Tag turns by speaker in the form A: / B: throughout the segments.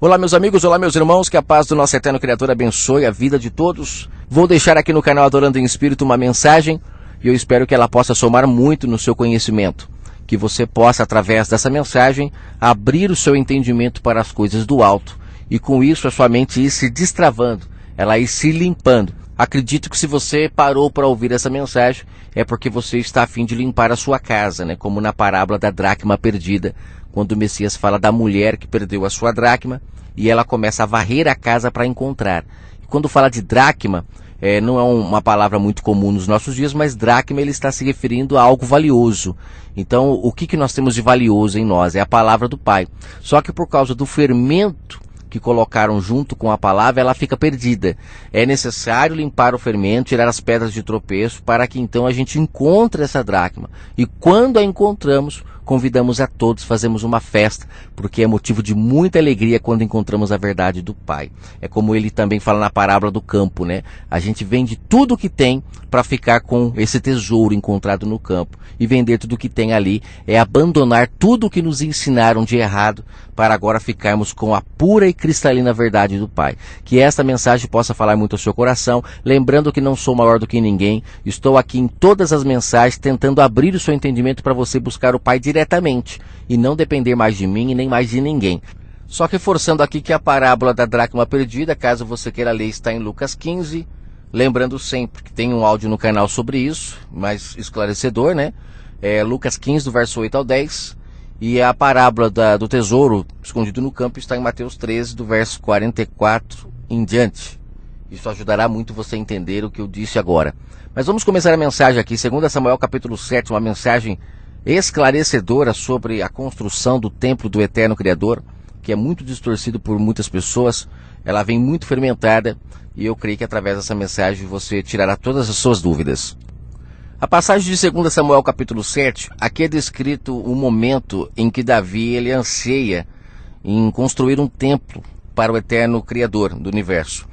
A: Olá meus amigos, olá meus irmãos, que a paz do nosso eterno Criador abençoe a vida de todos. Vou deixar aqui no canal Adorando em Espírito uma mensagem e eu espero que ela possa somar muito no seu conhecimento. Que você possa, através dessa mensagem, abrir o seu entendimento para as coisas do alto e com isso a sua mente ir se destravando, ela ir se limpando. Acredito que se você parou para ouvir essa mensagem é porque você está a fim de limpar a sua casa, né? Como na parábola da dracma perdida, quando o Messias fala da mulher que perdeu a sua dracma e ela começa a varrer a casa para encontrar. E quando fala de dracma, não é uma palavra muito comum nos nossos dias, mas dracma ele está se referindo a algo valioso. Então o que nós temos de valioso em nós? É a palavra do Pai. Só que por causa do fermento que colocaram junto com a palavra, ela fica perdida. É necessário limpar o fermento, tirar as pedras de tropeço, para que então a gente encontre essa dracma. E quando a encontramos, convidamos a todos, fazemos uma festa, porque é motivo de muita alegria quando encontramos a verdade do Pai. É como ele também fala na parábola do campo, né? A gente vende tudo o que tem para ficar com esse tesouro encontrado no campo. E vender tudo o que tem ali é abandonar tudo o que nos ensinaram de errado, para agora ficarmos com a pura e cristalina verdade do Pai. Que esta mensagem possa falar muito ao seu coração, lembrando que não sou maior do que ninguém, estou aqui em todas as mensagens tentando abrir o seu entendimento para você buscar o Pai diretamente e não depender mais de mim e nem mais de ninguém. Só reforçando aqui que a parábola da dracma perdida, caso você queira ler, está em Lucas 15, lembrando sempre que tem um áudio no canal sobre isso, mais esclarecedor, né? Lucas 15, do verso 8 ao 10, e a parábola do tesouro escondido no campo está em Mateus 13, do verso 44 em diante. Isso ajudará muito você a entender o que eu disse agora. Mas vamos começar a mensagem aqui, 2 Samuel capítulo 7, uma mensagem esclarecedora sobre a construção do templo do eterno Criador, que é muito distorcido por muitas pessoas. Ela vem muito fermentada e eu creio que através dessa mensagem você tirará todas as suas dúvidas. A passagem de 2 Samuel capítulo 7, aqui é descrito o momento em que Davi ele anseia em construir um templo para o eterno Criador do universo.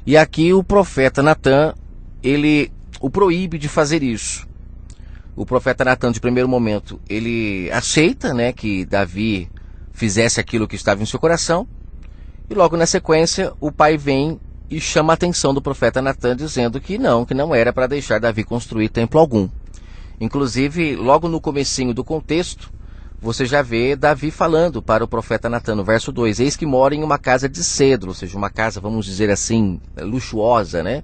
A: E aqui o profeta Natan, ele o proíbe de fazer isso. O profeta Natan, de primeiro momento, ele aceita, né, que Davi fizesse aquilo que estava em seu coração. E logo na sequência, o pai vem e chama a atenção do profeta Natan, dizendo que não era para deixar Davi construir templo algum. Inclusive, logo no comecinho do contexto, você já vê Davi falando para o profeta Natan, no verso 2, eis que mora em uma casa de cedro, ou seja, uma casa, vamos dizer assim, luxuosa, né?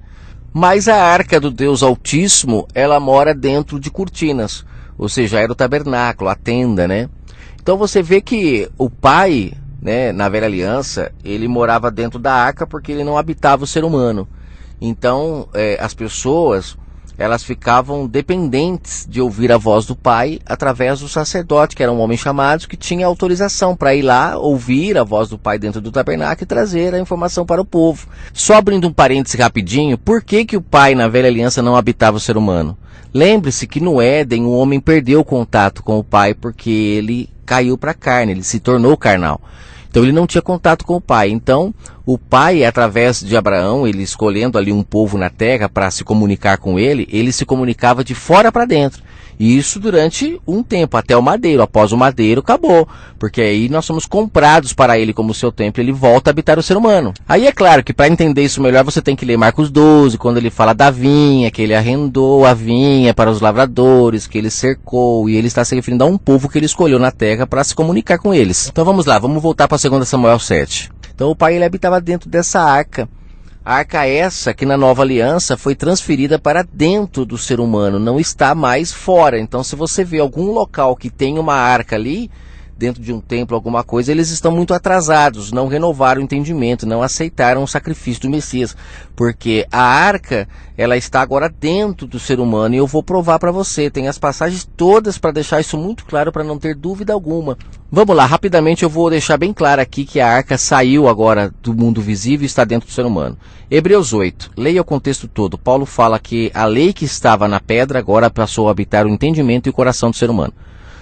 A: Mas a arca do Deus Altíssimo, ela mora dentro de cortinas, ou seja, era o tabernáculo, a tenda, né? Então você vê que o pai, né, na velha aliança, ele morava dentro da arca porque ele não habitava o ser humano. Então as pessoas, elas ficavam dependentes de ouvir a voz do pai através do sacerdote, que era um homem chamado, que tinha autorização para ir lá, ouvir a voz do pai dentro do tabernáculo e trazer a informação para o povo. Só abrindo um parêntese rapidinho, por que o pai na velha aliança não habitava o ser humano? Lembre-se que no Éden o homem perdeu o contato com o pai porque ele caiu para a carne, ele se tornou carnal. Então ele não tinha contato com o pai. Então o pai, através de Abraão, ele escolhendo ali um povo na terra para se comunicar com ele, ele se comunicava de fora para dentro. E isso durante um tempo, até o madeiro. Após o madeiro, acabou. Porque aí nós somos comprados para ele como seu templo, ele volta a habitar o ser humano. Aí é claro que para entender isso melhor, você tem que ler Marcos 12, quando ele fala da vinha, que ele arrendou a vinha para os lavradores, que ele cercou, e ele está se referindo a um povo que ele escolheu na terra para se comunicar com eles. Então vamos lá, vamos voltar para 2 Samuel 7. Então o pai ele habitava dentro dessa arca. A arca essa que na nova aliança foi transferida para dentro do ser humano, não está mais fora. Então se você vê algum local que tem uma arca ali, dentro de um templo, alguma coisa, eles estão muito atrasados, não renovaram o entendimento, não aceitaram o sacrifício do Messias, porque a arca, ela está agora dentro do ser humano, e eu vou provar para você, tem as passagens todas para deixar isso muito claro, para não ter dúvida alguma. Vamos lá, rapidamente eu vou deixar bem claro aqui que a arca saiu agora do mundo visível e está dentro do ser humano. Hebreus 8, leia o contexto todo. Paulo fala que a lei que estava na pedra agora passou a habitar o entendimento e o coração do ser humano.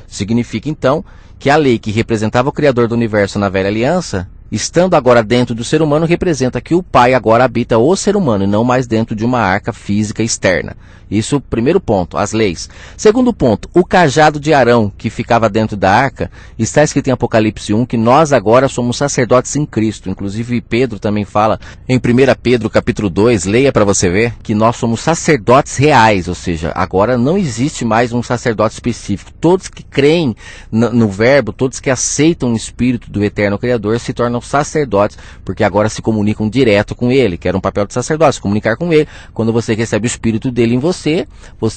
A: Significa então que a lei que representava o Criador do universo na velha aliança estando agora dentro do ser humano, representa que o Pai agora habita o ser humano e não mais dentro de uma arca física externa. Isso, primeiro ponto, as leis. Segundo ponto, o cajado de Arão, que ficava dentro da arca, está escrito em Apocalipse 1 que nós agora somos sacerdotes em Cristo. Inclusive Pedro também fala em 1 Pedro capítulo 2, leia para você ver, que nós somos sacerdotes reais, ou seja, agora não existe mais um sacerdote específico. Todos que creem no verbo, todos que aceitam o Espírito do Eterno Criador se tornam sacerdotes, porque agora se comunicam direto com ele, que era um papel de sacerdote, se comunicar com ele. Quando você recebe o Espírito dele em você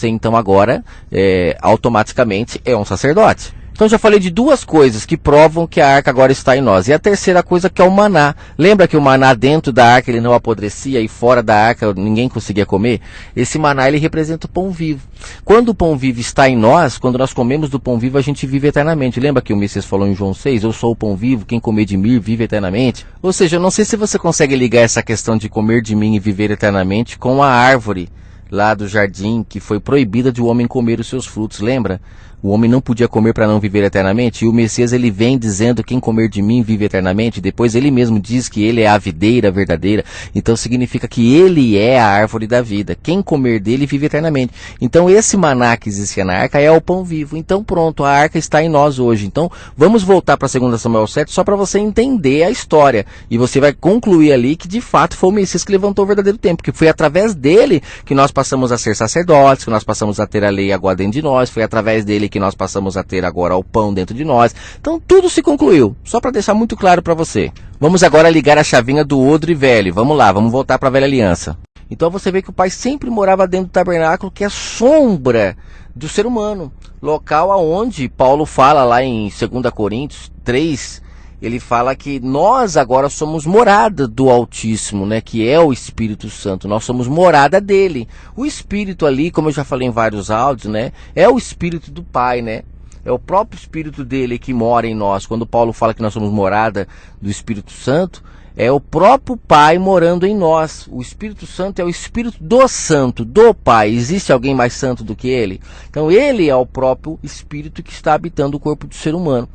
A: então agora automaticamente é um sacerdote. Então já falei de duas coisas que provam que a arca agora está em nós. E a terceira coisa que é o maná. Lembra que o maná dentro da arca ele não apodrecia e fora da arca ninguém conseguia comer? Esse maná ele representa o pão vivo. Quando o pão vivo está em nós, quando nós comemos do pão vivo, a gente vive eternamente. Lembra que o Messias falou em João 6? Eu sou o pão vivo, quem comer de mim vive eternamente. Ou seja, eu não sei se você consegue ligar essa questão de comer de mim e viver eternamente com a árvore lá do jardim, que foi proibida de o homem comer os seus frutos, lembra? O homem não podia comer para não viver eternamente, e o Messias ele vem dizendo quem comer de mim vive eternamente, depois ele mesmo diz que ele é a videira verdadeira, então significa que ele é a árvore da vida, quem comer dele vive eternamente. Então esse maná que existia na arca é o pão vivo, então pronto, a arca está em nós hoje. Então vamos voltar para 2 Samuel 7 só para você entender a história, e você vai concluir ali que de fato foi o Messias que levantou o verdadeiro templo, que foi através dele que nós passamos a ser sacerdotes, que nós passamos a ter a lei agora dentro de nós, foi através dele que nós passamos a ter agora o pão dentro de nós. Então tudo se concluiu, só para deixar muito claro para você. Vamos agora ligar a chavinha do odre velho, vamos lá, vamos voltar para a velha aliança. Então você vê que o Pai sempre morava dentro do tabernáculo, que é a sombra do ser humano, local aonde Paulo fala lá em 2 Coríntios 3, ele fala que nós agora somos morada do Altíssimo, né? Que é o Espírito Santo. Nós somos morada dele. O Espírito ali, como eu já falei em vários áudios, né? É o Espírito do Pai, né? É o próprio Espírito dele que mora em nós. Quando Paulo fala que nós somos morada do Espírito Santo, é o próprio Pai morando em nós. O Espírito Santo é o Espírito do Santo, do Pai. Existe alguém mais santo do que ele? Então ele é o próprio Espírito que está habitando o corpo do ser humano.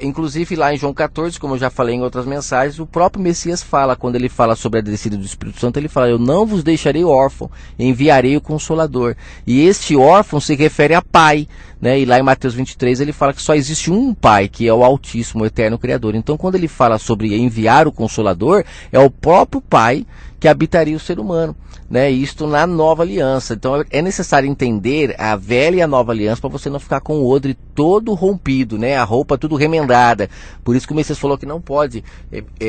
A: Inclusive lá em João 14, como eu já falei em outras mensagens, o próprio Messias fala, quando ele fala sobre a descida do Espírito Santo, ele fala: eu não vos deixarei órfão, enviarei o Consolador. E este órfão se refere a Pai, né? E lá em Mateus 23 ele fala que só existe um Pai, que é o Altíssimo, o Eterno Criador. Então quando ele fala sobre enviar o Consolador, é o próprio Pai que habitaria o ser humano, né? Isto na nova aliança. Então é necessário entender a velha e a nova aliança para você não ficar com o odre todo rompido, né? A roupa tudo remendada. Por isso que o Messias falou que não pode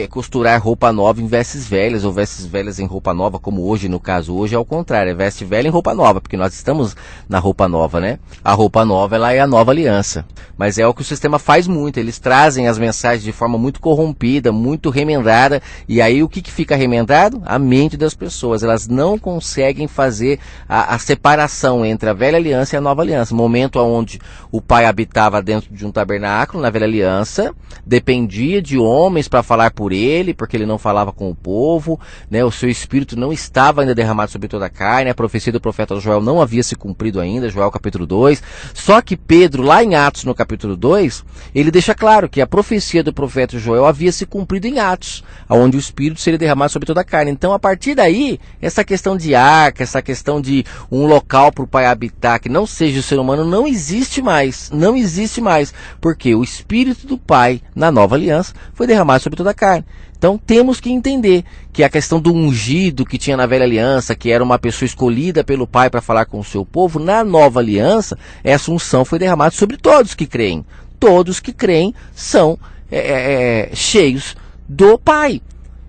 A: costurar roupa nova em vestes velhas, ou vestes velhas em roupa nova, como hoje, no caso. Hoje é o contrário, é veste velha em roupa nova, porque nós estamos na roupa nova, né? A roupa nova, ela é a nova aliança. Mas é o que o sistema faz muito, eles trazem as mensagens de forma muito corrompida, muito remendada, e aí o que fica remendado? A mente das pessoas. Elas não conseguem fazer a separação entre a velha aliança e a nova aliança. Momento onde o Pai habitava dentro de um tabernáculo, na velha aliança, dependia de homens para falar por ele, porque ele não falava com o povo, né? O seu espírito não estava ainda derramado sobre toda a carne, a profecia do profeta Joel não havia se cumprido ainda, Joel capítulo 2, só que Pedro, lá em Atos no capítulo 2, ele deixa claro que a profecia do profeta Joel havia se cumprido em Atos, onde o espírito seria derramado sobre toda a carne. Então a partir daí, essa questão de arca, essa questão de um local para o Pai habitar que não seja o ser humano, não existe mais, não existe mais, porque o Espírito do Pai, na nova aliança, foi derramado sobre toda a carne. Então temos que entender que a questão do ungido que tinha na velha aliança, que era uma pessoa escolhida pelo Pai para falar com o seu povo, na nova aliança, essa unção foi derramada sobre todos que creem. Todos que creem são cheios do Pai.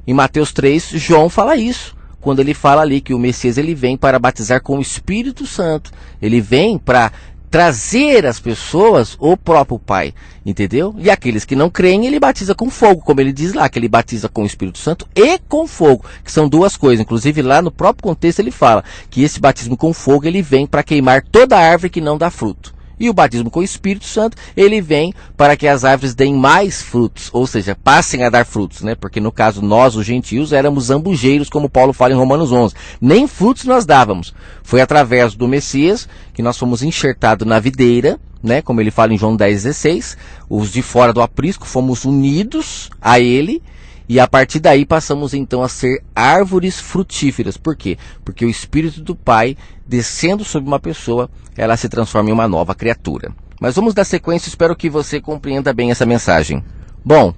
A: Em Mateus 3, João fala isso, quando ele fala ali que o Messias ele vem para batizar com o Espírito Santo. Ele vem para trazer às pessoas o próprio Pai, entendeu? E aqueles que não creem, ele batiza com fogo, como ele diz lá, que ele batiza com o Espírito Santo e com fogo, que são duas coisas. Inclusive lá no próprio contexto ele fala que esse batismo com fogo, ele vem para queimar toda árvore que não dá fruto. E o batismo com o Espírito Santo, ele vem para que as árvores deem mais frutos, ou seja, passem a dar frutos, né? Porque no caso nós, os gentios, éramos zambujeiros, como Paulo fala em Romanos 11. Nem frutos nós dávamos. Foi através do Messias que nós fomos enxertados na videira, né? Como ele fala em João 10,16, os de fora do aprisco fomos unidos a ele, e a partir daí passamos então a ser árvores frutíferas. Por quê? Porque o Espírito do Pai, descendo sobre uma pessoa, ela se transforma em uma nova criatura. Mas vamos dar sequência, espero que você compreenda bem essa mensagem. Bom,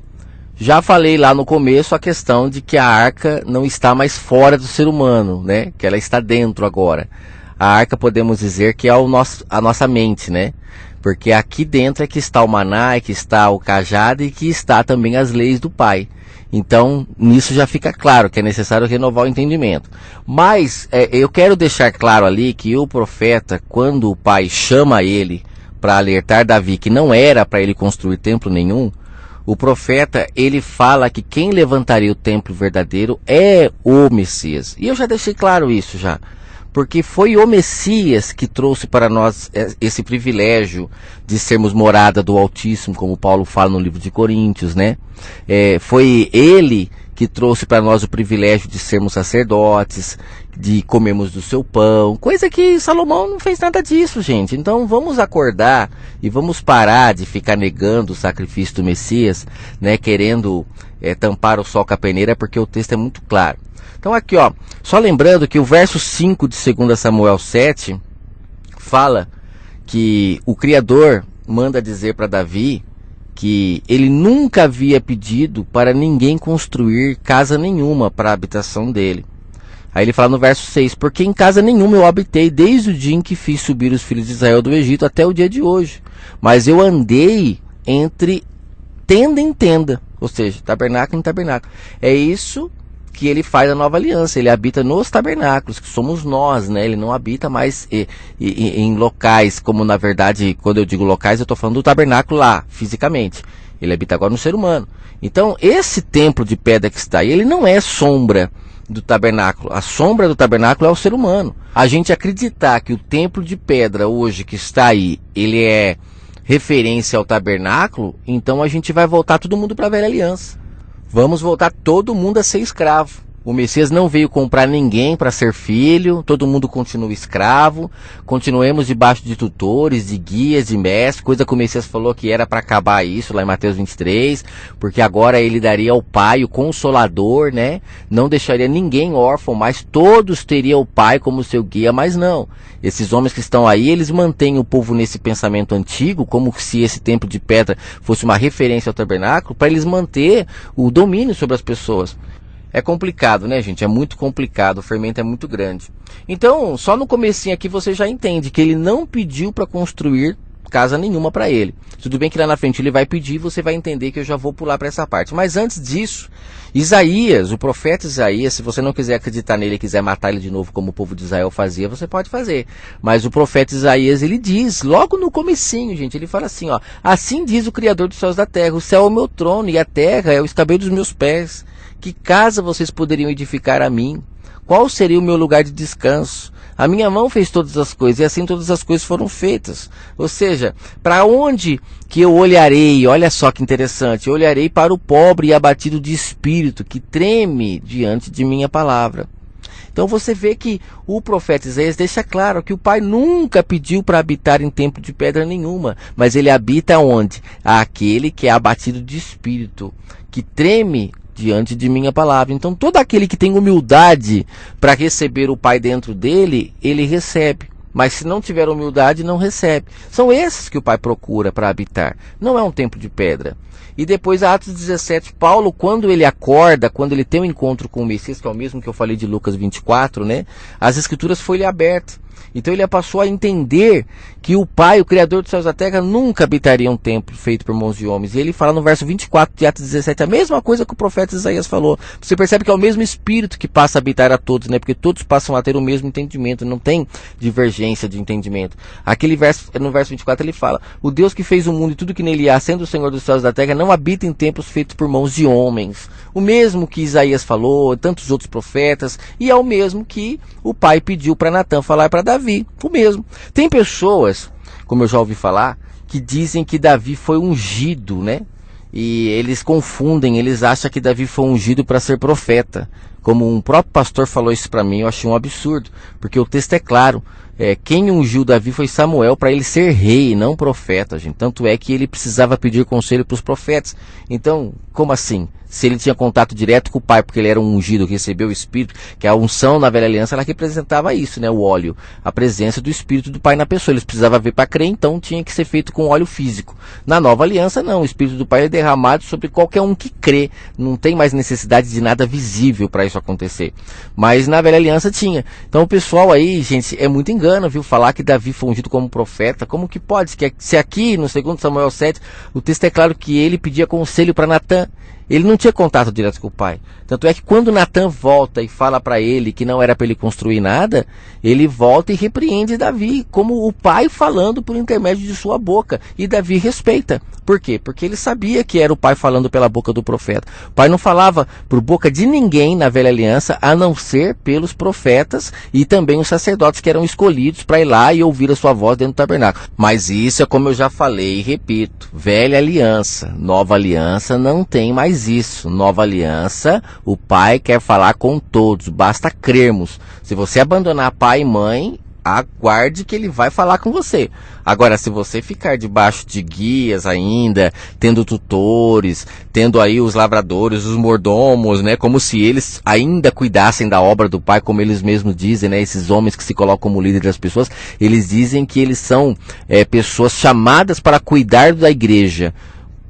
A: já falei lá no começo a questão de que a arca não está mais fora do ser humano, né? Que ela está dentro agora. A arca podemos dizer que é a nossa mente, né? Porque aqui dentro é que está o maná, é que está o cajado e que está também as leis do Pai. Então, nisso já fica claro que é necessário renovar o entendimento. Mas eu quero deixar claro ali que o profeta, quando o Pai chama ele para alertar Davi que não era para ele construir templo nenhum, o profeta, ele fala que quem levantaria o templo verdadeiro é o Messias. E eu já deixei claro isso já. Porque foi o Messias que trouxe para nós esse privilégio de sermos morada do Altíssimo, como Paulo fala no livro de Coríntios, né? Foi ele que trouxe para nós o privilégio de sermos sacerdotes, de comermos do seu pão, coisa que Salomão não fez nada disso, gente. Então vamos acordar e vamos parar de ficar negando o sacrifício do Messias, né? Querendo tampar o sol com a peneira, porque o texto é muito claro. Então aqui, ó, só lembrando que o verso 5 de 2 Samuel 7 fala que o Criador manda dizer para Davi que ele nunca havia pedido para ninguém construir casa nenhuma para a habitação dele. Aí ele fala no verso 6, porque em casa nenhuma eu habitei desde o dia em que fiz subir os filhos de Israel do Egito até o dia de hoje. Mas eu andei entre tenda em tenda, ou seja, tabernáculo em tabernáculo. É isso que ele faz a nova aliança, ele habita nos tabernáculos, que somos nós, né? Ele não habita mais em locais, como na verdade, quando eu digo locais, eu estou falando do tabernáculo lá, fisicamente. Ele habita agora no ser humano. Então, esse templo de pedra que está aí, ele não é sombra do tabernáculo. A sombra do tabernáculo é o ser humano. A gente acreditar que o templo de pedra hoje que está aí, ele é referência ao tabernáculo, então a gente vai voltar todo mundo para a velha aliança. Vamos voltar todo mundo a ser escravo. O Messias não veio comprar ninguém para ser filho, todo mundo continua escravo, continuemos debaixo de tutores, de guias, de mestres, coisa que o Messias falou que era para acabar isso lá em Mateus 23, porque agora ele daria ao Pai o Consolador, né? Não deixaria ninguém órfão, mas todos teriam o Pai como seu guia, mas não. Esses homens que estão aí, eles mantêm o povo nesse pensamento antigo, como se esse templo de pedra fosse uma referência ao tabernáculo, para eles manter o domínio sobre as pessoas. É complicado, né, gente? É muito complicado, o fermento é muito grande. Então, só no comecinho aqui você já entende que ele não pediu para construir casa nenhuma para ele. Tudo bem que lá na frente ele vai pedir, você vai entender que eu já vou pular para essa parte. Mas antes disso, Isaías, o profeta Isaías, se você não quiser acreditar nele e quiser matar ele de novo como o povo de Israel fazia, você pode fazer. Mas o profeta Isaías, ele diz, logo no comecinho, gente, ele fala assim, ó: assim diz o Criador dos céus e da terra, o céu é o meu trono e a terra é o estabelo dos meus pés. Que casa vocês poderiam edificar a mim? Qual seria o meu lugar de descanso? A minha mão fez todas as coisas, e assim todas as coisas foram feitas. Ou seja, para onde que eu olharei? Olha só que interessante. Eu olharei para o pobre e abatido de espírito, que treme diante de minha palavra. Então você vê que o profeta Isaías deixa claro que o Pai nunca pediu para habitar em templo de pedra nenhuma, mas ele habita onde? Aquele que é abatido de espírito, que treme diante de minha palavra. Então todo aquele que tem humildade para receber o Pai dentro dele, ele recebe. Mas se não tiver humildade, não recebe. São esses que o Pai procura para habitar. Não é um templo de pedra. E depois, Atos 17, Paulo, quando ele acorda, quando ele tem um encontro com o Messias, que é o mesmo que eu falei de Lucas 24, né? As Escrituras foi-lhe aberta. Então ele passou a entender que o Pai, o Criador dos céus e da terra, nunca habitaria um templo feito por mãos de homens. E ele fala no verso 24 de Atos 17 a mesma coisa que o profeta Isaías falou. Você percebe que é o mesmo Espírito que passa a habitar a todos, né? Porque todos passam a ter o mesmo entendimento, não tem divergência de entendimento. No verso 24 ele fala: o Deus que fez o mundo e tudo que nele há, sendo o Senhor dos céus e da terra, não habita em templos feitos por mãos de homens. O mesmo que Isaías falou, tantos outros profetas, e é o mesmo que o Pai pediu para Natã falar para Davi. O mesmo. Tem pessoas, como eu já ouvi falar, que dizem que Davi foi ungido, né? E eles confundem, eles acham que Davi foi ungido para ser profeta. Como um próprio pastor falou isso para mim, eu achei um absurdo, porque o texto é claro. quem ungiu Davi foi Samuel para ele ser rei, não profeta, gente. Tanto é que ele precisava pedir conselho para os profetas. Então, como assim? Se ele tinha contato direto com o pai, porque ele era um ungido que recebeu o Espírito, que a unção na velha aliança, ela representava isso, né? O óleo, a presença do Espírito do Pai na pessoa. Eles precisavam ver para crer, então tinha que ser feito com óleo físico. Na nova aliança, não. O Espírito do Pai é derramado sobre qualquer um que crê. Não tem mais necessidade de nada visível para isso acontecer. Mas na velha aliança tinha. Então o pessoal aí, gente, é muito engano, viu? Falar que Davi foi ungido como profeta. Como que pode? Se aqui, no 2 Samuel 7, o texto é claro que ele pedia conselho para Natã. Ele não tinha contato direto com o pai. Tanto é que quando Natã volta e fala para ele que não era para ele construir nada, ele volta e repreende Davi, como o pai falando por intermédio de sua boca. E Davi respeita. Por quê? Porque ele sabia que era o pai falando pela boca do profeta. O pai não falava por boca de ninguém na velha aliança, a não ser pelos profetas e também os sacerdotes que eram escolhidos para ir lá e ouvir a sua voz dentro do tabernáculo. Mas isso é como eu já falei e repito, velha aliança, nova aliança não tem mais isso. Nova aliança, o pai quer falar com todos, basta crermos. Se você abandonar pai e mãe, aguarde que ele vai falar com você. Agora, se você ficar debaixo de guias ainda, tendo tutores, tendo aí os lavradores, os mordomos, né, como se eles ainda cuidassem da obra do pai, como eles mesmos dizem, né, esses homens que se colocam como líderes das pessoas, eles dizem que eles são pessoas chamadas para cuidar da igreja.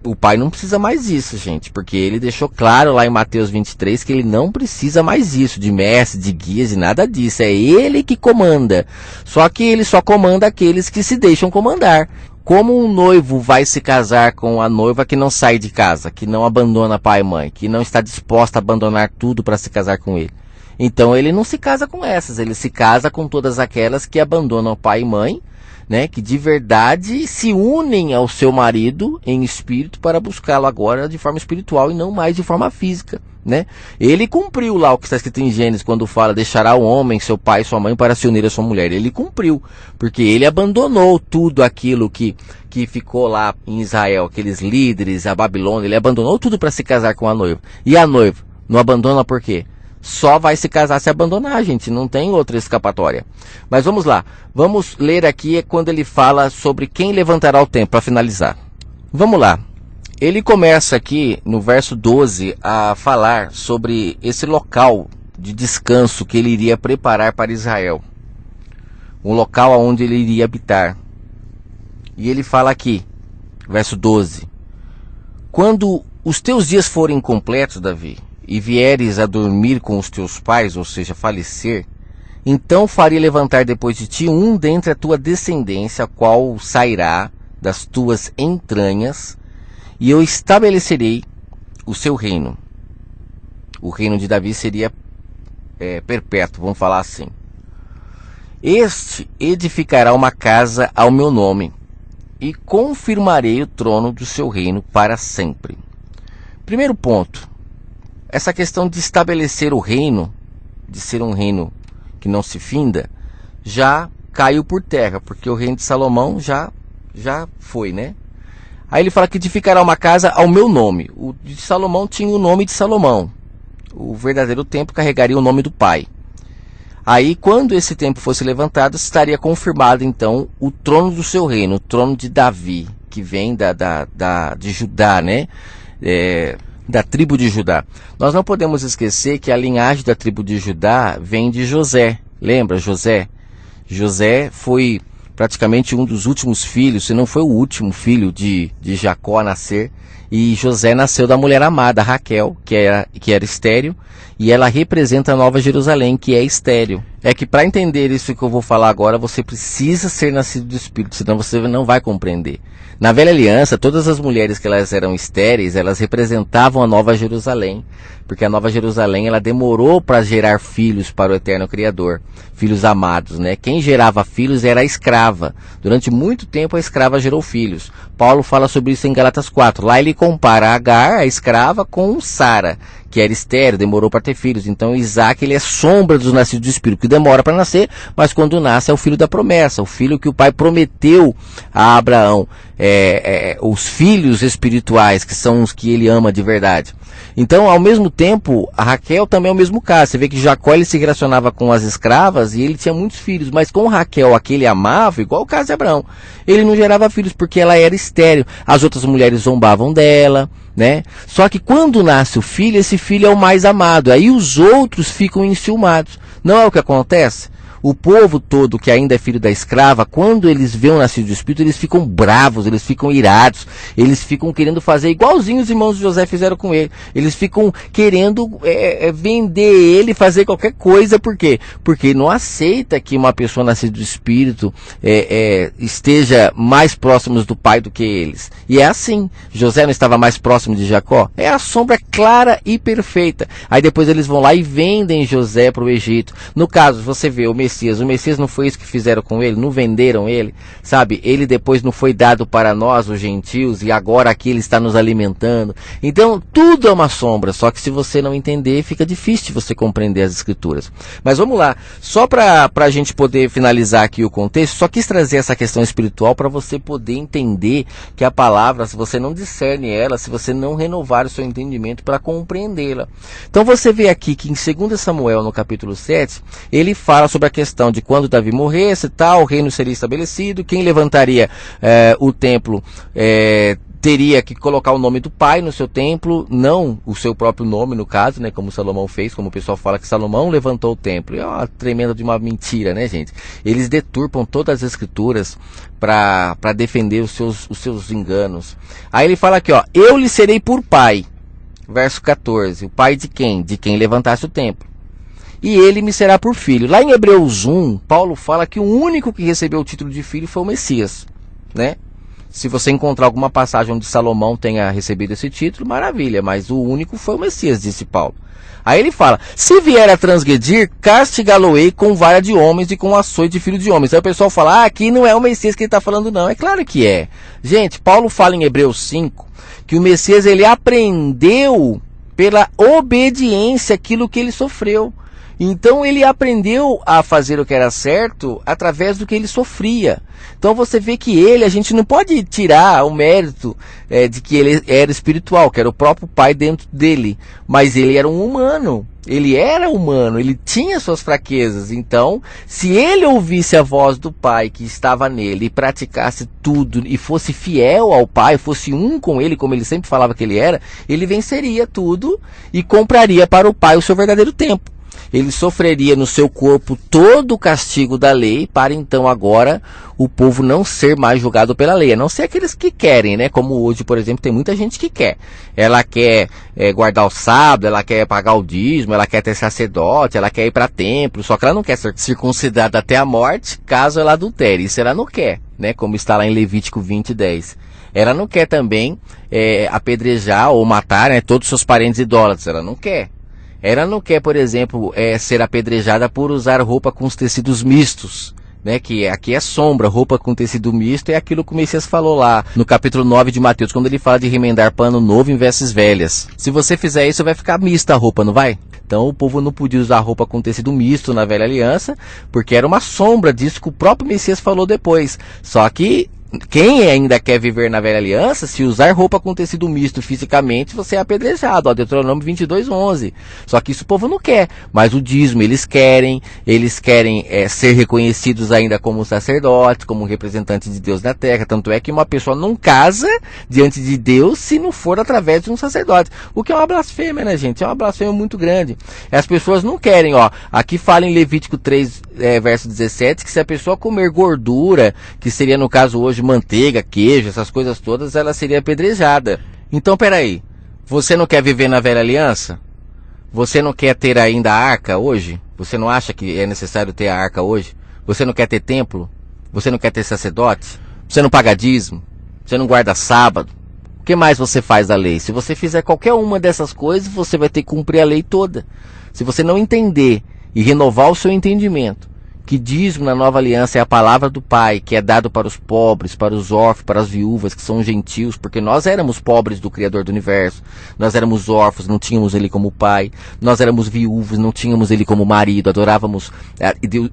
A: O pai não precisa mais disso, gente, porque ele deixou claro lá em Mateus 23 que ele não precisa mais disso, de mestre, de guias e nada disso. É ele que comanda. Só que ele só comanda aqueles que se deixam comandar. Como um noivo vai se casar com a noiva que não sai de casa, que não abandona pai e mãe, que não está disposta a abandonar tudo para se casar com ele? Então ele não se casa com essas, ele se casa com todas aquelas que abandonam pai e mãe, né, que de verdade se unem ao seu marido em espírito para buscá-lo agora de forma espiritual e não mais de forma física, né? Ele cumpriu lá o que está escrito em Gênesis quando fala: deixará o homem, seu pai e sua mãe para se unir à sua mulher. Ele cumpriu, porque ele abandonou tudo aquilo que ficou lá em Israel, aqueles líderes, a Babilônia, ele abandonou tudo para se casar com a noiva. E a noiva não abandona por quê? Só vai se casar se abandonar, gente, não tem outra escapatória. Mas vamos lá, vamos ler aqui quando ele fala sobre quem levantará o templo, para finalizar. Vamos lá, ele começa aqui no verso 12 a falar sobre esse local de descanso que ele iria preparar para Israel. Um local onde ele iria habitar. E ele fala aqui, verso 12: quando os teus dias forem completos, Davi, e vieres a dormir com os teus pais, ou seja, falecer, então farei levantar depois de ti um dentre a tua descendência, a qual sairá das tuas entranhas, e eu estabelecerei o seu reino. O reino de Davi seria perpétuo, vamos falar assim. Este edificará uma casa ao meu nome, e confirmarei o trono do seu reino para sempre. Primeiro ponto. Essa questão de estabelecer o reino, de ser um reino que não se finda, já caiu por terra, porque o reino de Salomão já foi, né? Aí ele fala que edificará uma casa ao meu nome. O de Salomão tinha o nome de Salomão. O verdadeiro templo carregaria o nome do pai. Aí, quando esse templo fosse levantado, estaria confirmado, então, o trono do seu reino, o trono de Davi, que vem de Judá, né? Da tribo de Judá. Nós não podemos esquecer que a linhagem da tribo de Judá vem de José. Lembra José? José foi praticamente um dos últimos filhos, se não foi o último filho de Jacó a nascer. E José nasceu da mulher amada, Raquel, que era estéril, e ela representa a Nova Jerusalém, que é estéril. É que para entender isso que eu vou falar agora, você precisa ser nascido do Espírito, senão você não vai compreender. Na velha aliança, todas as mulheres que elas eram estéreis, elas representavam a Nova Jerusalém, porque a Nova Jerusalém ela demorou para gerar filhos para o eterno Criador, filhos amados, né? Quem gerava filhos era a escrava. Durante muito tempo a escrava gerou filhos. Paulo fala sobre isso em Gálatas 4. Lá ele compara Agar, a escrava, com Sara, que era estéril, demorou para ter filhos. Então Isaac, ele é sombra dos nascidos do Espírito, que demora para nascer, mas quando nasce é o filho da promessa, o filho que o pai prometeu a Abraão, os filhos espirituais, que são os que ele ama de verdade. Então, ao mesmo tempo, a Raquel também é o mesmo caso. Você vê que Jacó, ele se relacionava com as escravas e ele tinha muitos filhos, mas com Raquel, a que ele amava, igual o caso de Abraão, ele não gerava filhos porque ela era estéril. As outras mulheres zombavam dela, né? Só que quando nasce o filho, esse filho é o mais amado. Aí os outros ficam enciumados. Não é o que acontece? O povo todo que ainda é filho da escrava, quando eles veem o nascido do Espírito, eles ficam bravos, eles ficam irados, eles ficam querendo fazer igualzinho os irmãos de José fizeram com ele. Eles ficam querendo vender ele, fazer qualquer coisa. Por quê? Porque não aceita que uma pessoa nascida do Espírito esteja mais próximos do pai do que eles. E é assim. José não estava mais próximo de Jacó? É a sombra clara e perfeita. Aí depois eles vão lá e vendem José para o Egito. No caso, você vê o Messias não foi isso que fizeram com ele, não venderam ele, sabe? Ele depois não foi dado para nós, os gentios, e agora aqui ele está nos alimentando. Então, tudo é uma sombra, só que se você não entender, fica difícil você compreender as escrituras. Mas vamos lá, só para a gente poder finalizar aqui o contexto, só quis trazer essa questão espiritual para você poder entender que a palavra, se você não discerne ela, se você não renovar o seu entendimento para compreendê-la. Então você vê aqui que em 2 Samuel, no capítulo 7, ele fala sobre a questão de quando Davi morresse e tal, o reino seria estabelecido, quem levantaria o templo teria que colocar o nome do pai no seu templo, não o seu próprio nome no caso, né, como Salomão fez, como o pessoal fala que Salomão levantou o templo. É uma tremenda de uma mentira, né, gente? Eles deturpam todas as escrituras para defender os seus enganos. Aí ele fala aqui, ó, eu lhe serei por pai, verso 14, o pai de quem? De quem levantasse o templo. E ele me será por filho. Lá em Hebreus 1, Paulo fala que o único que recebeu o título de filho foi o Messias, né? Se você encontrar alguma passagem onde Salomão tenha recebido esse título, maravilha, mas o único foi o Messias, disse Paulo. Aí ele fala, se vier a transgredir, castigá-lo-ei com vara de homens e com açoite de filho de homens. Aí o pessoal fala, aqui não é o Messias que ele está falando não. É claro que é. Gente, Paulo fala em Hebreus 5, que o Messias, ele aprendeu pela obediência aquilo que ele sofreu. Então ele aprendeu a fazer o que era certo através do que ele sofria. Então você vê que a gente não pode tirar o mérito de que ele era espiritual, que era o próprio pai dentro dele. Mas ele era um humano, ele era humano, ele tinha suas fraquezas. Então, se ele ouvisse a voz do pai que estava nele e praticasse tudo e fosse fiel ao pai, fosse um com ele, como ele sempre falava que ele era, ele venceria tudo e compraria para o pai o seu verdadeiro tempo. Ele sofreria no seu corpo todo o castigo da lei, para então agora o povo não ser mais julgado pela lei, a não ser aqueles que querem, né? Como hoje, por exemplo, tem muita gente que quer. Ela quer guardar o sábado, ela quer pagar o dízimo, ela quer ter sacerdote, ela quer ir para templo, só que ela não quer ser circuncidada até a morte, caso ela adultere. Isso ela não quer, né? Como está lá em Levítico 20:10. Ela não quer também apedrejar ou matar, né, todos os seus parentes idólatras, ela não quer. Ela não quer, por exemplo, ser apedrejada por usar roupa com os tecidos mistos, né? Que aqui é sombra, roupa com tecido misto é aquilo que o Messias falou lá no capítulo 9 de Mateus, quando ele fala de remendar pano novo em vestes velhas. Se você fizer isso, vai ficar mista a roupa, não vai? Então o povo não podia usar roupa com tecido misto na velha aliança, porque era uma sombra disso que o próprio Messias falou depois. Só que quem ainda quer viver na velha aliança, se usar roupa com tecido misto fisicamente, você é apedrejado, ó, Deuteronômio 22:11. Só que isso o povo não quer, mas o dízimo eles querem ser reconhecidos ainda como sacerdotes, como representantes de Deus na terra. Tanto é que uma pessoa não casa diante de Deus se não for através de um sacerdote. O que é uma blasfêmia, né, gente? É uma blasfêmia muito grande. As pessoas não querem, ó. Aqui fala em Levítico 3, verso 17, que se a pessoa comer gordura, que seria no caso hoje manteiga, queijo, essas coisas todas, ela seria apedrejada. Então, peraí, você não quer viver na velha aliança? Você não quer ter ainda a arca hoje? Você não acha que é necessário ter a arca hoje? Você não quer ter templo? Você não quer ter sacerdote? Você não paga dízimo? Você não guarda sábado? O que mais você faz da lei? Se você fizer qualquer uma dessas coisas, você vai ter que cumprir a lei toda. Se você não entender e renovar o seu entendimento, que dízimo na nova aliança é a palavra do Pai, que é dado para os pobres, para os órfãos, para as viúvas, que são gentios, porque nós éramos pobres do Criador do Universo, nós éramos órfãos, não tínhamos Ele como Pai, nós éramos viúvos, não tínhamos Ele como marido, adorávamos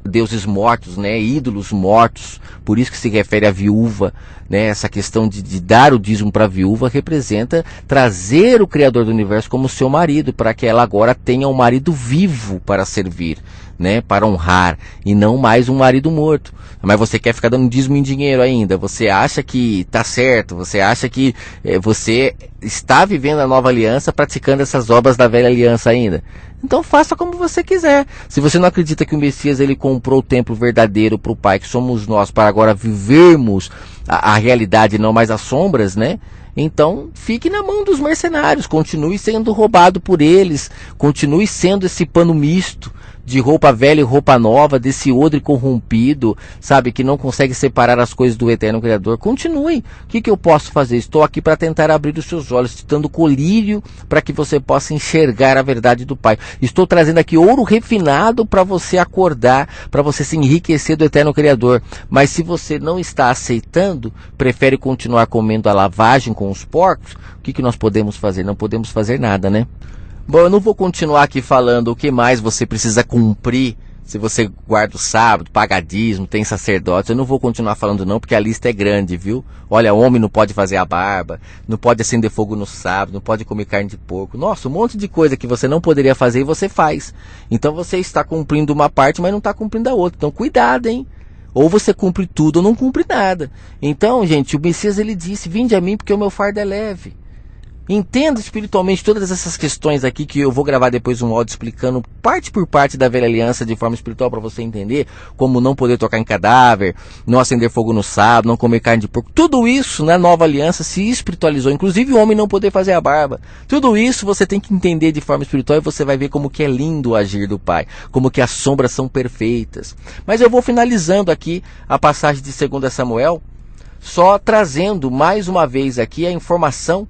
A: deuses mortos, né, ídolos mortos, por isso que se refere à viúva, né, essa questão de dar o dízimo para a viúva representa trazer o Criador do Universo como seu marido, para que ela agora tenha um marido vivo para servir, né, para honrar, e não mais um marido morto. Mas você quer ficar dando dízimo em dinheiro ainda, você acha que está certo, você acha que você está vivendo a nova aliança, praticando essas obras da velha aliança ainda. Então faça como você quiser. Se você não acredita que o Messias ele comprou o templo verdadeiro para o Pai, que somos nós, para agora vivermos a realidade, não mais as sombras, né? Então fique na mão dos mercenários, continue sendo roubado por eles, continue sendo esse pano misto de roupa velha e roupa nova, desse odre corrompido, sabe, que não consegue separar as coisas do eterno Criador. Continue. O que eu posso fazer? Estou aqui para tentar abrir os seus olhos, te dando colírio para que você possa enxergar a verdade do Pai. Estou trazendo aqui ouro refinado para você acordar, para você se enriquecer do eterno Criador. Mas se você não está aceitando, prefere continuar comendo a lavagem com os porcos, o que nós podemos fazer? Não podemos fazer nada, né? Bom, eu não vou continuar aqui falando o que mais você precisa cumprir, se você guarda o sábado, paga dízimo, tem sacerdotes. Eu não vou continuar falando não, porque a lista é grande, viu? Olha, homem não pode fazer a barba, não pode acender fogo no sábado, não pode comer carne de porco. Nossa, um monte de coisa que você não poderia fazer e você faz. Então você está cumprindo uma parte, mas não está cumprindo a outra. Então cuidado, hein? Ou você cumpre tudo ou não cumpre nada. Então, gente, o Messias ele disse, vinde a mim porque o meu fardo é leve. Entenda espiritualmente todas essas questões aqui, que eu vou gravar depois um áudio explicando parte por parte da velha aliança de forma espiritual para você entender, como não poder tocar em cadáver, não acender fogo no sábado, não comer carne de porco. Tudo isso na nova aliança se espiritualizou, inclusive o homem não poder fazer a barba. Tudo isso você tem que entender de forma espiritual e você vai ver como que é lindo o agir do Pai, como que as sombras são perfeitas. Mas eu vou finalizando aqui a passagem de 2 Samuel, só trazendo mais uma vez aqui a informação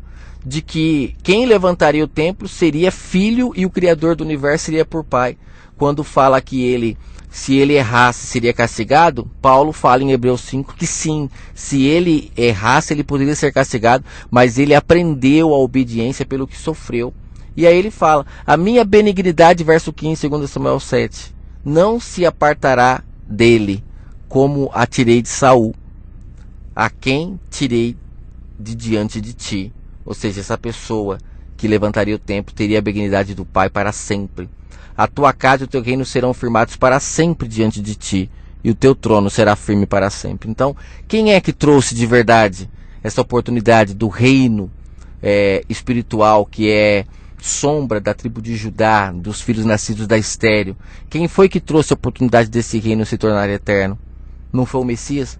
A: de que quem levantaria o templo seria filho e o Criador do Universo seria por pai. Quando fala que ele, se ele errasse, seria castigado, Paulo fala em Hebreus 5 que sim, se ele errasse, ele poderia ser castigado, mas ele aprendeu a obediência pelo que sofreu. E aí ele fala, a minha benignidade, verso 15, 2 Samuel 7, não se apartará dele, como a tirei de Saul, a quem tirei de diante de ti. Ou seja, essa pessoa que levantaria o templo teria a benignidade do Pai para sempre. A tua casa e o teu reino serão firmados para sempre diante de ti, e o teu trono será firme para sempre. Então, quem é que trouxe de verdade essa oportunidade do reino espiritual, que é sombra da tribo de Judá, dos filhos nascidos da estéril? Quem foi que trouxe a oportunidade desse reino se tornar eterno? Não foi o Messias?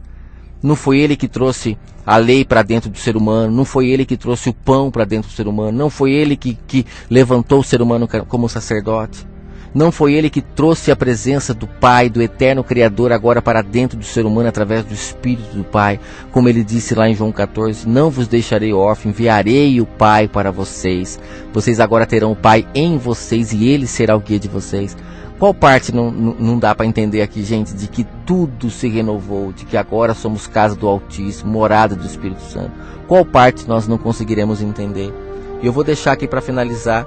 A: Não foi ele que trouxe a lei para dentro do ser humano, não foi ele que trouxe o pão para dentro do ser humano, não foi ele que levantou o ser humano como sacerdote, não foi ele que trouxe a presença do Pai, do eterno Criador, agora para dentro do ser humano através do Espírito do Pai, como ele disse lá em João 14, não vos deixarei órfão, enviarei o Pai para vocês, vocês agora terão o Pai em vocês e ele será o guia de vocês. Qual parte não dá para entender aqui, gente, de que tudo se renovou, de que agora somos casa do Altíssimo, morada do Espírito Santo? Qual parte nós não conseguiremos entender? E eu vou deixar aqui para finalizar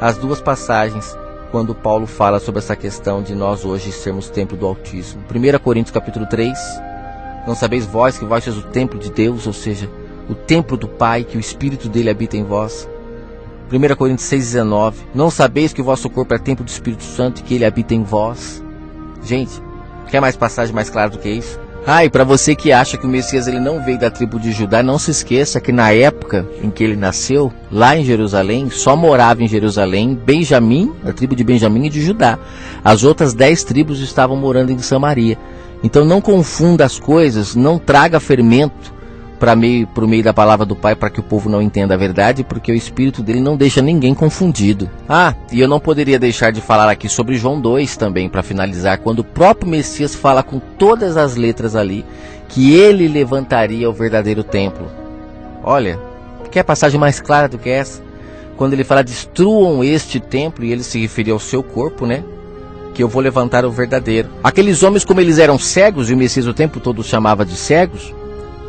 A: as duas passagens quando Paulo fala sobre essa questão de nós hoje sermos templo do Altíssimo. 1 Coríntios capítulo 3, não sabeis vós que vós sois o templo de Deus, ou seja, o templo do Pai, que o Espírito dele habita em vós. 1 Coríntios 6,19, não sabeis que o vosso corpo é templo do Espírito Santo e que ele habita em vós? Gente, quer mais passagem mais clara do que isso? E para você que acha que o Messias ele não veio da tribo de Judá, não se esqueça que na época em que ele nasceu, lá em Jerusalém, só morava em Jerusalém Benjamim, a tribo de Benjamim e de Judá. As outras 10 tribos estavam morando em Samaria. Então não confunda as coisas, não traga fermento por meio da palavra do Pai, para que o povo não entenda a verdade, porque o Espírito dele não deixa ninguém confundido. E eu não poderia deixar de falar aqui sobre João 2 também, para finalizar, quando o próprio Messias fala com todas as letras ali, que ele levantaria o verdadeiro templo. Olha, quer passagem mais clara do que essa? Quando ele fala, destruam este templo, e ele se referia ao seu corpo, né? que eu vou levantar o verdadeiro. Aqueles homens, como eles eram cegos, e o Messias o tempo todo chamava de cegos,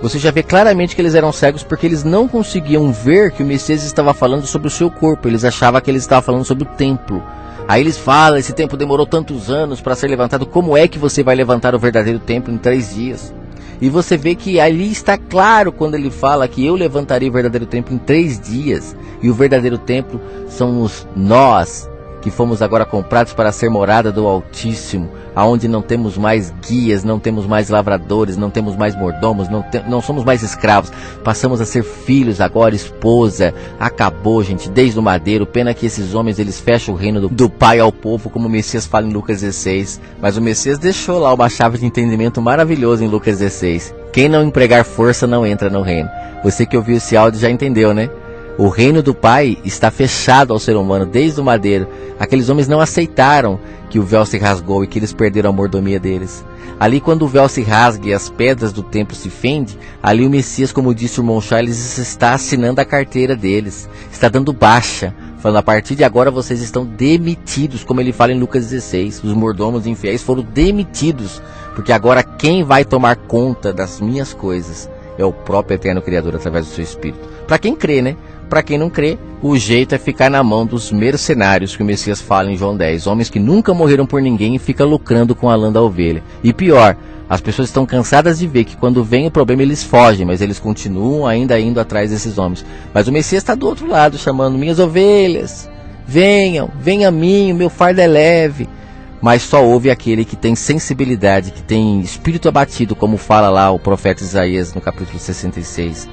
A: você já vê claramente que eles eram cegos porque eles não conseguiam ver que o Messias estava falando sobre o seu corpo. Eles achavam que ele estava falando sobre o templo. Aí eles falam, esse templo demorou tantos anos para ser levantado, como é que você vai levantar o verdadeiro templo em 3 dias? E você vê que ali está claro quando ele fala que eu levantarei o verdadeiro templo em 3 dias. E o verdadeiro templo somos nós, que fomos agora comprados para ser morada do Altíssimo, aonde não temos mais guias, não temos mais lavradores, não temos mais mordomos, não somos mais escravos, passamos a ser filhos agora, esposa. Acabou, gente, desde o madeiro. Pena que esses homens, eles fecham o reino do Pai ao povo, como o Messias fala em Lucas 16, mas o Messias deixou lá uma chave de entendimento maravilhosa em Lucas 16. Quem não empregar força não entra no reino. Você que ouviu esse áudio já entendeu, né? O reino do Pai está fechado ao ser humano desde o madeiro. Aqueles homens não aceitaram que o véu se rasgou e que eles perderam a mordomia deles. Ali, quando o véu se rasga e as pedras do templo se fendem, ali o Messias, como disse o irmão Charles, está assinando a carteira deles, está dando baixa, falando: a partir de agora vocês estão demitidos, como ele fala em Lucas 16. Os mordomos infiéis foram demitidos, porque agora quem vai tomar conta das minhas coisas é o próprio Eterno Criador através do seu Espírito. Para quem crê, né? Para quem não crê, o jeito é ficar na mão dos mercenários que o Messias fala em João 10. Homens que nunca morreram por ninguém e ficam lucrando com a lã da ovelha. E pior, as pessoas estão cansadas de ver que quando vem o problema eles fogem, mas eles continuam ainda indo atrás desses homens. Mas o Messias está do outro lado, chamando: minhas ovelhas, venham a mim, o meu fardo é leve. Mas só ouve aquele que tem sensibilidade, que tem espírito abatido, como fala lá o profeta Isaías no capítulo 66.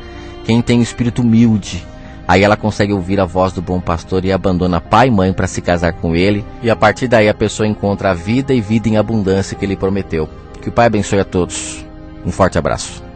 A: Quem tem espírito humilde, aí ela consegue ouvir a voz do bom pastor e abandona pai e mãe para se casar com ele. E a partir daí a pessoa encontra a vida e vida em abundância que ele prometeu. Que o Pai abençoe a todos. Um forte abraço.